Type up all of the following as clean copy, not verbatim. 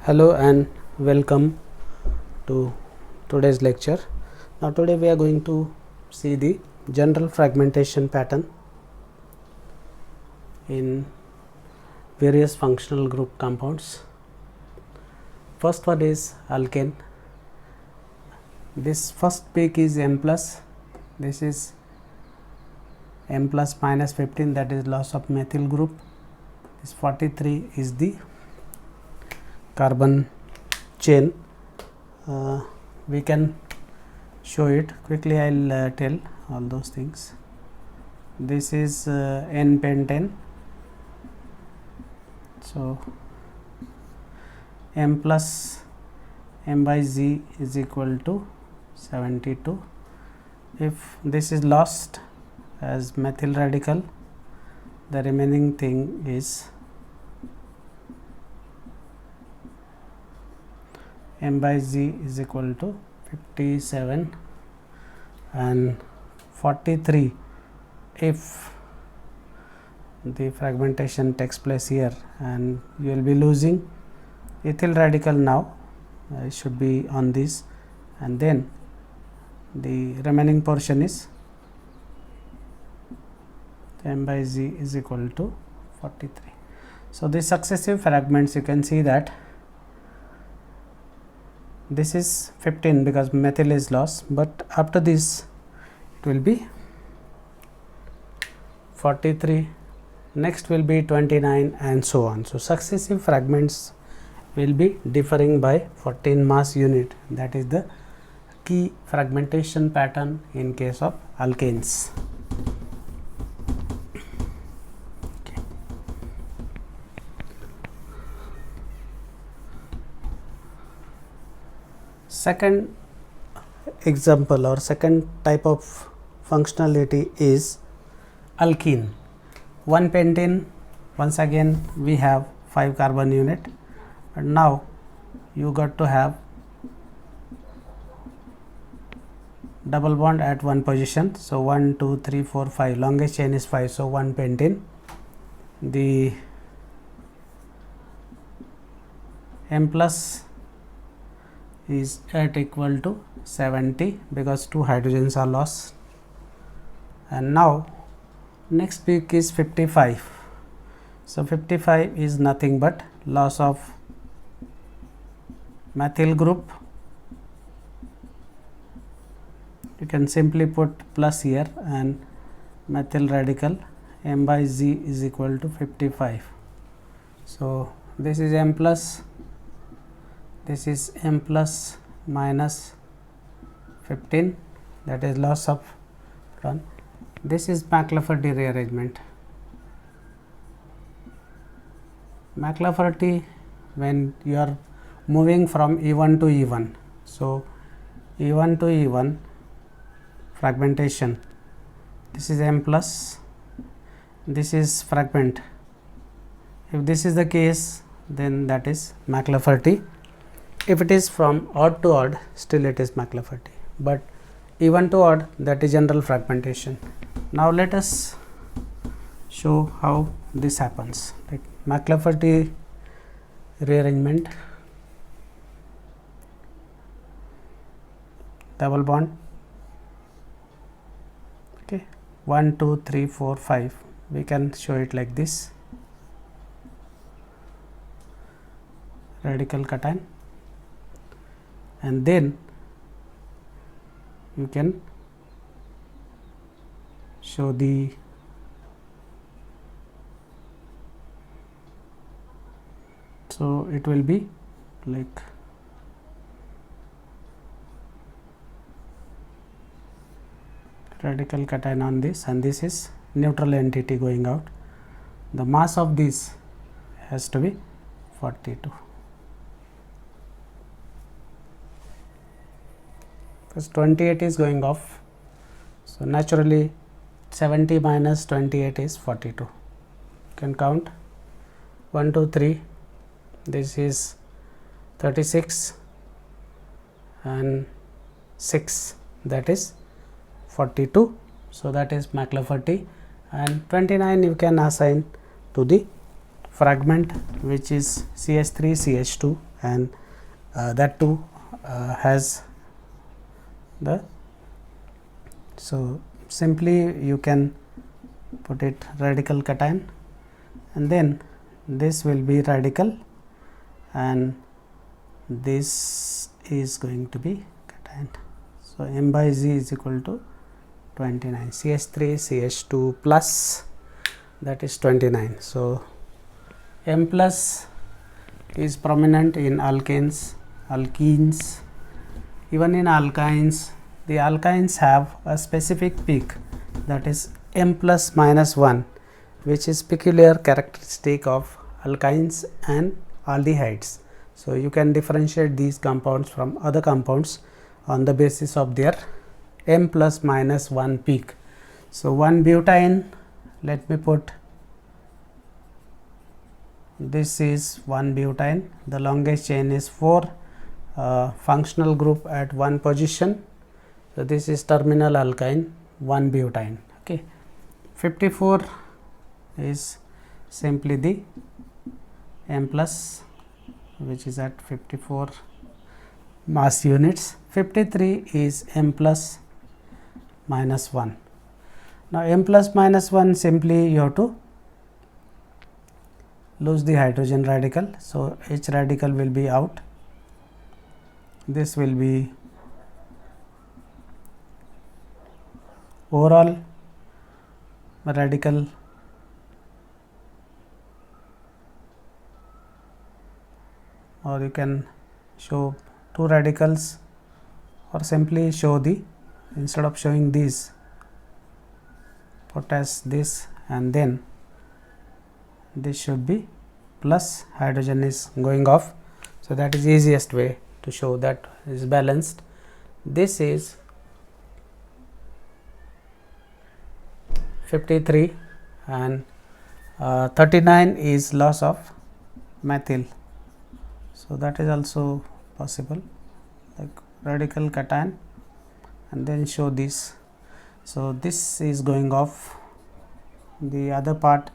Hello and welcome to today's lecture. Now today we are going to see the general fragmentation pattern in various functional group compounds. First one is alkane. This first peak is M plus, this is M plus minus 15, that is loss of methyl group. This 43 is the carbon chain. We can show it quickly. I'll tell all those things. This is N pentane. So M plus M by Z is equal to 72. If this is lost as methyl radical, the remaining thing is M by Z is equal to 57 and 43 if the fragmentation takes place here, and you will be losing ethyl radical now. It should be on this, and then the remaining portion is M by Z is equal to 43. So, the successive fragments, you can see that this is 15 because methyl is lost, but after this it will be 43, next will be 29 and so on. So, successive fragments will be differing by 14 mass unit. That is the key fragmentation pattern in case of alkanes. Second example or second type of functionality is alkene. 1 pentane, once again we have 5 carbon unit, and now you got to have double bond at one position. So 1 2 3 4 5, longest chain is 5. So 1 pentane, the M plus is at equal to 70 because 2 hydrogens are lost. And now next peak is 55. So 55 is nothing but loss of methyl group. You can simply put plus here, and methyl radical M by Z is equal to 55. So this is M plus, this is M plus minus 15, that is loss of one. This is McLafferty rearrangement. McLafferty, when you are moving from E1 to E1, so E1 to E1 fragmentation, this is M plus, this is fragment. If this is the case, then that is McLafferty. If it is from odd to odd, still it is McLafferty, but even to odd, that is general fragmentation. Now let us show how this happens. Like McLafferty rearrangement, double bond, okay, 1 2 3 4 5, we can show it like this, radical cation, and then you can show the so it will be like radical cation on this, and this is neutral entity going out. The mass of this has to be 42. Because 28 is going off, so naturally 70 minus 28 is 42. You can count 1 2 3, this is 36 and 6, that is 42. So that is McLafferty, and 29 you can assign to the fragment which is CH3 CH2 and that too has the, so simply you can put it radical cation, and then this will be radical and this is going to be cation. So, m by z is equal to 29, CH3 CH2 plus, that is 29. So, M plus is prominent in alkanes, alkenes, even in alkynes. The alkynes have a specific peak, that is M plus minus 1, which is peculiar characteristic of alkynes and aldehydes. So, you can differentiate these compounds from other compounds on the basis of their M plus minus 1 peak. So, 1 butane, let me put, this is 1 butane, the longest chain is 4 functional group at one position. So, this is terminal alkyne 1 butane. Okay. 54 is simply the M plus, which is at 54 mass units. 53 is M plus minus 1. Now, M plus minus 1, simply you have to lose the hydrogen radical. So, H radical will be out, this will be overall radical or you can show 2 radicals or simply show the, instead of showing these, put as this and then this should be plus, hydrogen is going off. So, that is easiest way to show that is balanced. This is 53 and 39 is loss of methyl. So, that is also possible, like radical cation and then show this. So, this is going off, the other part,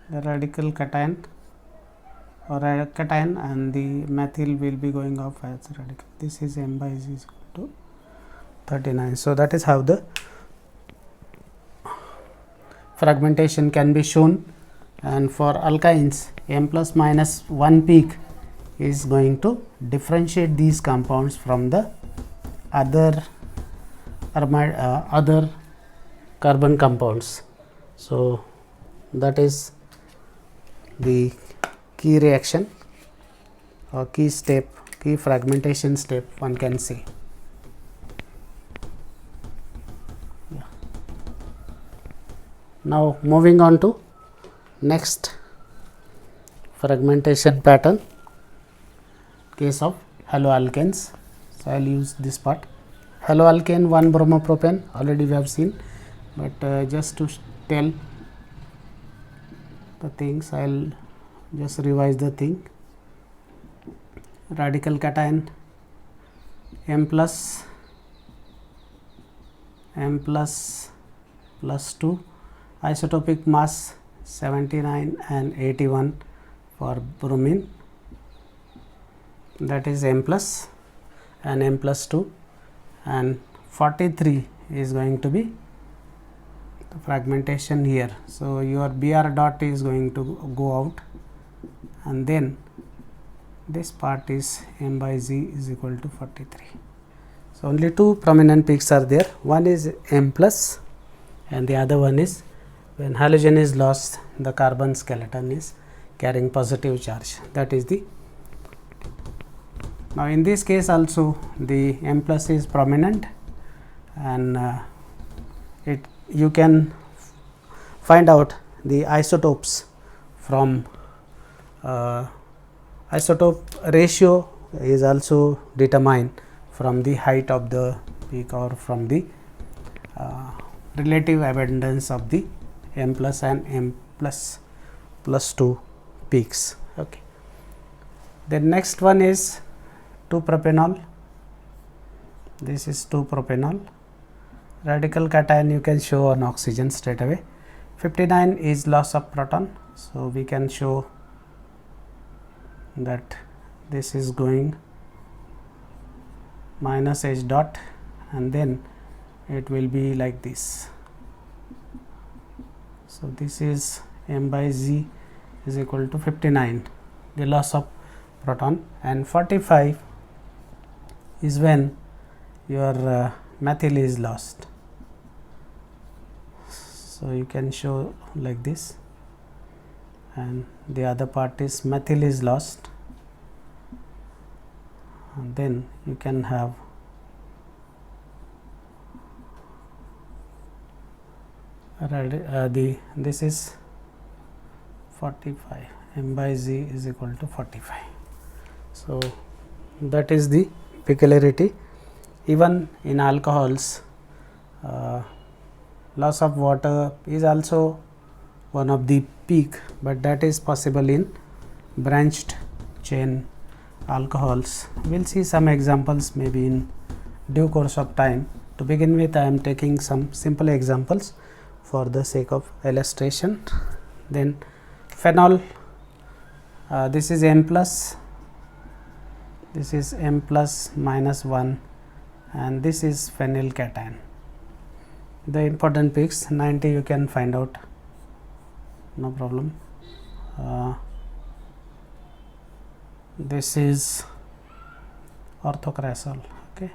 the radical cation or cation and the methyl will be going off as radical. This is M by Z is equal to 39. So, that is how the fragmentation can be shown, and for alkynes M plus minus 1 peak is going to differentiate these compounds from the other other carbon compounds. So, that is the key reaction or key step, key fragmentation step one can say. Yeah. Now, moving on to next fragmentation pattern, case of haloalkanes. So, I will use this part. Haloalkane 1 bromopropane already we have seen, but just to tell the things, I will just revise the thing. Radical cation M plus plus 2, isotopic mass 79 and 81 for bromine, that is M plus and M plus 2, and 43 is going to be the fragmentation here. So, your Br dot is going to go out and then this part is M by Z is equal to 43. So, only 2 prominent peaks are there, one is M plus and the other one is when halogen is lost, the carbon skeleton is carrying positive charge, that is the. Now, in this case also the M plus is prominent and you can find out the isotopes from isotope ratio is also determined from the height of the peak or from the relative abundance of the M plus and M plus 2 peaks. Okay. Then next one is 2-propanol. This is 2-propanol. Radical cation you can show on oxygen straight away. 59 is loss of proton. So, we can show that this is going minus H dot, and then it will be like this. So this is m by z is equal to 59, the loss of proton, and 45 is when your methyl is lost. So you can show like this, and the other part is methyl is lost, and then you can have this is 45, m by z is equal to 45. So that is the peculiarity. Even in alcohols, loss of water is also one of the peak, but that is possible in branched chain alcohols. We will see some examples maybe in due course of time. To begin with, I am taking some simple examples for the sake of illustration. Then phenol, this is m plus, this is m plus minus 1, and this is phenyl cation. The important peaks 90 you can find out, no problem. This is orthocrasol, okay.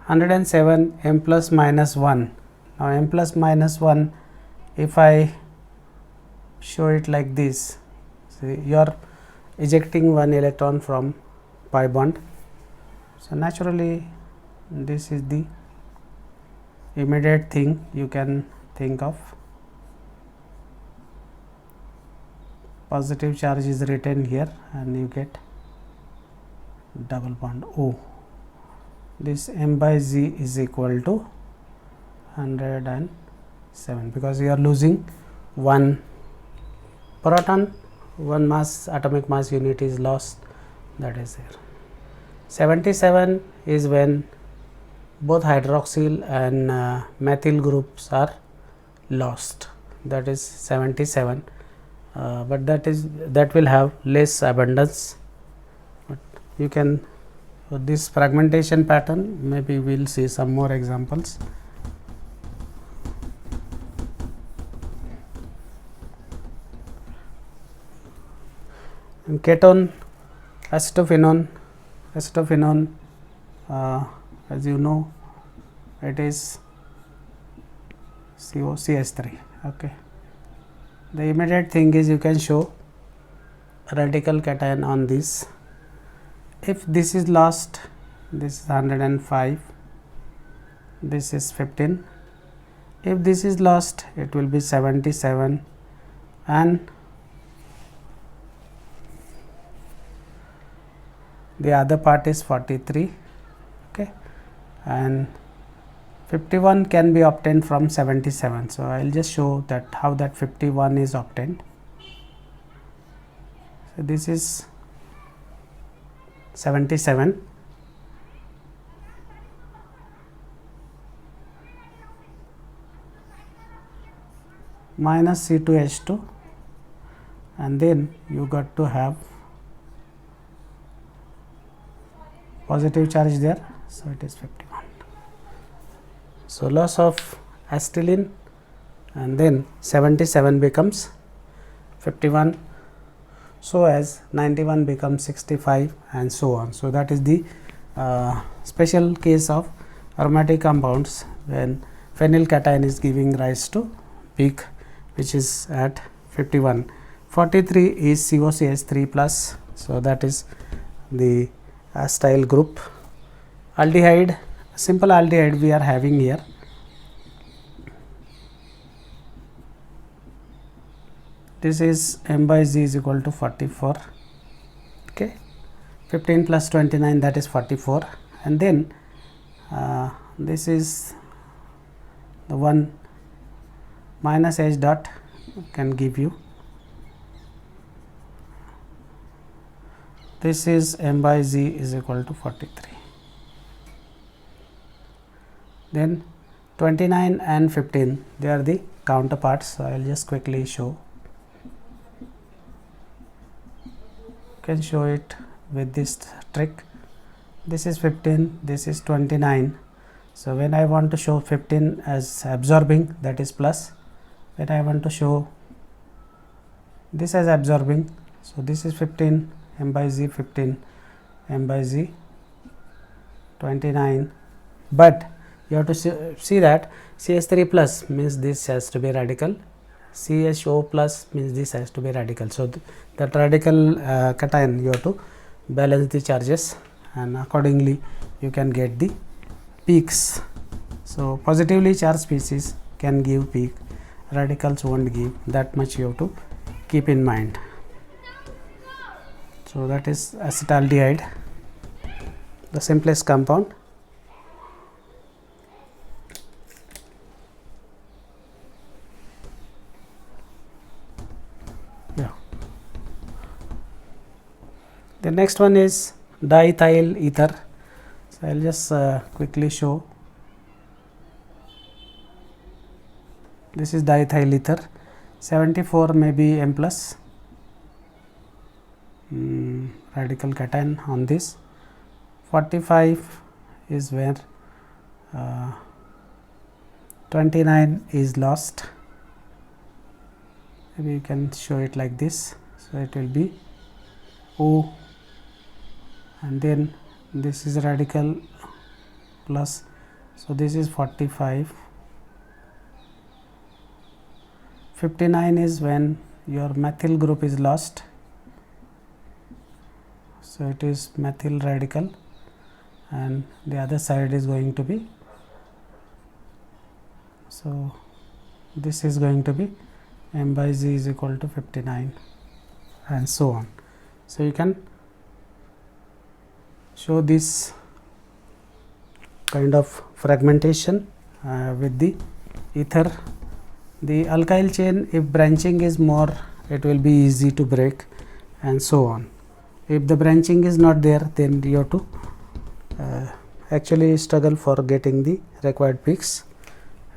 107 m plus minus 1. Now m plus minus 1, if I show it like this, see, you are ejecting one electron from pi bond. So naturally this is the immediate thing you can think of. Positive charge is written here, and you get double bond O. This m by z is equal to 107, because you are losing one proton, one mass, atomic mass unit is lost, that is there. 77 is when both hydroxyl and methyl groups are lost, that is 77, but that will have less abundance. But you can, this fragmentation pattern, maybe we will see some more examples. And ketone, acetophenone, as you know, it is COCH3, okay. The immediate thing is you can show radical cation on this. If this is lost, this is 105, this is 15. If this is lost, it will be 77, and the other part is 43, okay, and 51 can be obtained from 77. So I will just show that how that 51 is obtained. So this is 77, minus C2H2, and then you got to have positive charge there, so it is 51. So loss of acetylene, and then 77 becomes 51, so as 91 becomes 65, and so on. So that is the special case of aromatic compounds when phenyl cation is giving rise to peak, which is at 51. 43 is COCH3 plus, so that is the acetyl group. Aldehyde, simple aldehyde we are having here. This is m by z is equal to 44, okay. 15 plus 29, that is 44, and then this is the one minus H dot can give you, this is m by z is equal to 43. Then 29 and 15, they are the counterparts. So I will just quickly show. can show it with this trick. This is 15, this is 29. So when I want to show 15 as absorbing, that is plus. When I want to show this as absorbing, so this is 15 m by z, 15 m by z, 29. But you have to see that CH3 plus means this has to be radical, CHO plus means this has to be radical. So that radical cation, you have to balance the charges, and accordingly you can get the peaks. So positively charged species can give peak, radicals won't give. That much you have to keep in mind. So that is acetaldehyde, the simplest compound. Yeah. The next one is diethyl ether. So I will just quickly show. This is diethyl ether. 74 may be M plus radical cation on this. 45 is where 29 is lost. Maybe you can show it like this. So it will be O, and then this is radical plus. So this is 45. 59 is when your methyl group is lost. So it is methyl radical, and the other side is going to be, so this is going to be M by Z is equal to 59, and so on. So you can show this kind of fragmentation with the ether. The alkyl chain, if branching is more, it will be easy to break, and so on. If the branching is not there, then you have to actually struggle for getting the required peaks.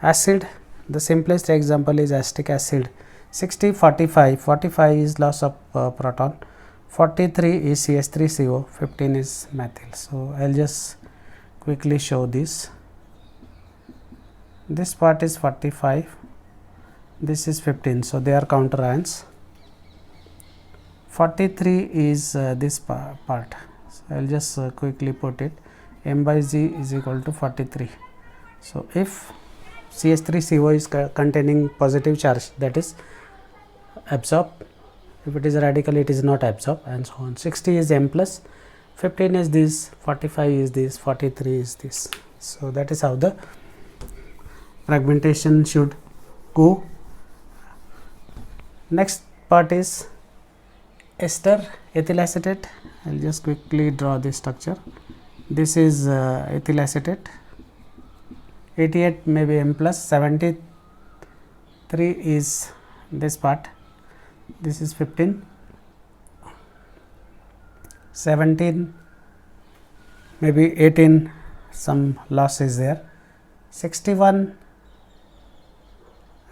Acid, the simplest example is acetic acid. 60, 45, 45 is loss of proton, 43 is CH3CO, 15 is methyl. So I will just quickly show this. This part is 45, this is 15, so they are counter ions. 43 is this part, so I will just quickly put it. M by Z is equal to 43. So if CH3CO is containing positive charge, that is absorb. If it is a radical, it is not absorb, and so on. 60 is M plus, 15 is this, 45 is this, 43 is this. So that is how the fragmentation should go. Next part is ester ethyl acetate. I will just quickly draw this structure. This is ethyl acetate. 88 may be M plus, 73 is this part, this is 15, 17 maybe 18, some loss is there, 61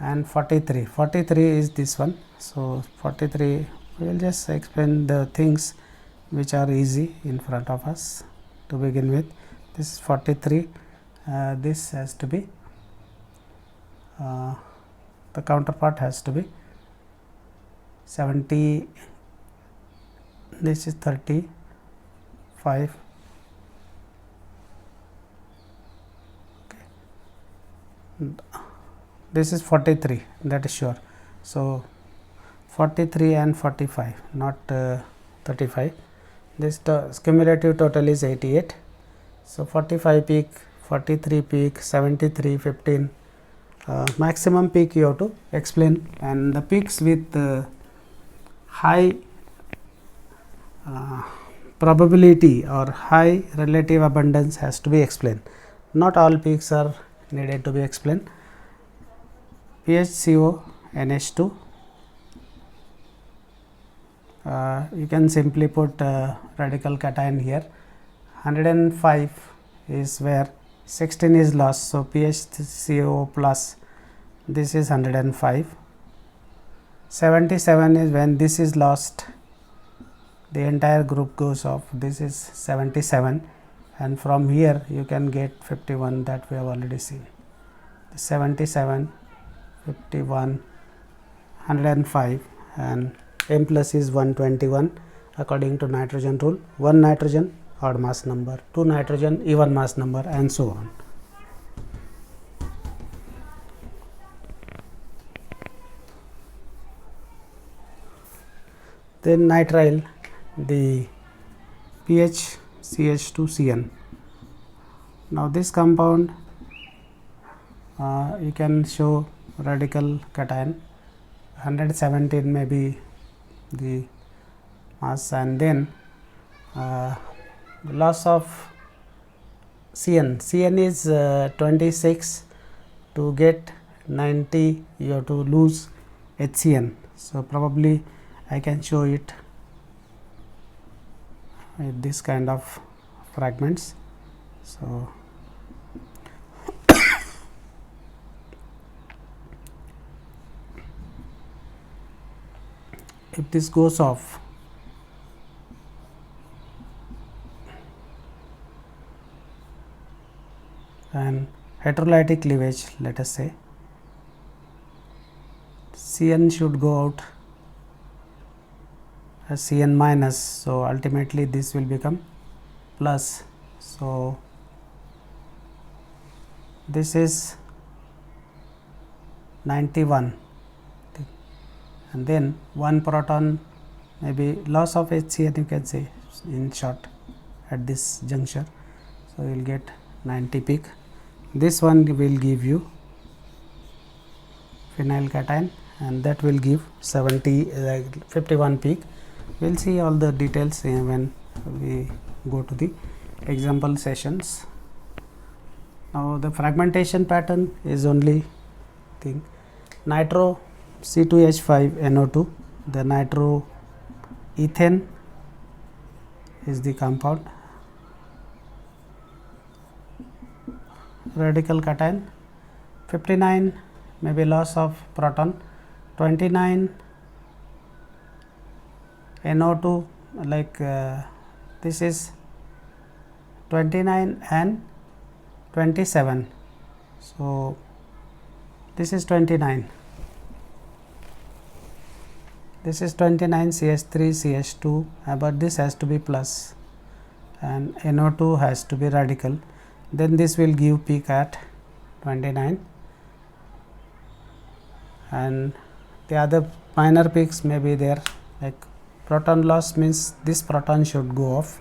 and 43, 43 is this one. So 43, we will just explain the things which are easy in front of us to begin with. This is 43, this has to be the counterpart has to be 70, this is 35, okay. This is 43, that is sure. So 43 and 45, not 35. This cumulative total is 88. So 45 peak, 43 peak, 73, 15. Maximum peak you have to explain, and the peaks with high probability or high relative abundance has to be explained. Not all peaks are needed to be explained. PHCO NH2, you can simply put radical cation here. 105 is where 16 is lost, so PHCO plus, this is 105. 77 is when this is lost, the entire group goes off. This is 77, and from here you can get 51 that we have already seen. 77, 51, 105, and M plus is 121 according to nitrogen rule. 1 nitrogen odd mass number, 2 nitrogen even mass number, and so on. Then nitrile, the pH CH2CN. Now this compound you can show radical cation, 117 may be the mass, and then loss of CN. CN is 26. To get 90 you have to lose HCN. So probably I can show it with this kind of fragments. So if this goes off, and heterolytic cleavage, let us say, CN should go out as CN minus, so ultimately this will become plus. So this is 91, and then 1 proton, maybe loss of HCN you can say in short at this juncture. So you will get 90 peak. This one will give you phenyl cation, and that will give 51 peak. We will see all the details when we go to the example sessions. Now the fragmentation pattern is only thing. Nitro C2H5NO2, the nitro ethane is the compound. Radical cation 59, maybe loss of proton, 29 NO2, like this is 29 and 27. So this is 29. This is 29 CH3 CH2, but this has to be plus, and NO2 has to be radical. Then this will give peak at 29, and the other minor peaks may be there, like proton loss means this proton should go off,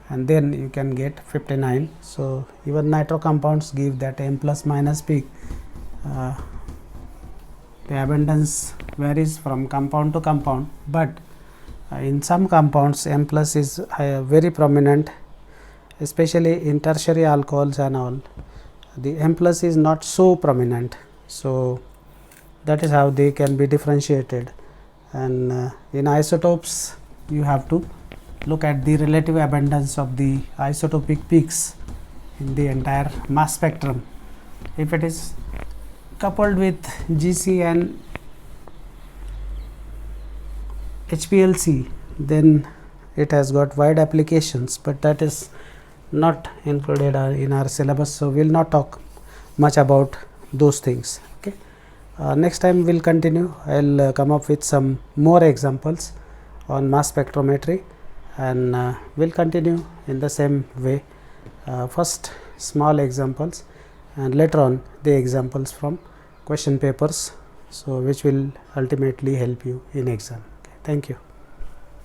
and then you can get 59. So even nitro compounds give that M plus minus peak. The abundance varies from compound to compound, but in some compounds M plus is very prominent, especially in tertiary alcohols and all. The M plus is not so prominent, so that is how they can be differentiated. And in isotopes you have to look at the relative abundance of the isotopic peaks in the entire mass spectrum. If it is coupled with GC and HPLC, then it has got wide applications, but that is not included in our syllabus, so we will not talk much about those things. Okay. Next time we will continue. I will come up with some more examples on mass spectrometry, and we will continue in the same way. First small examples, and later on the examples from question papers, so which will ultimately help you in exam. Okay, thank you.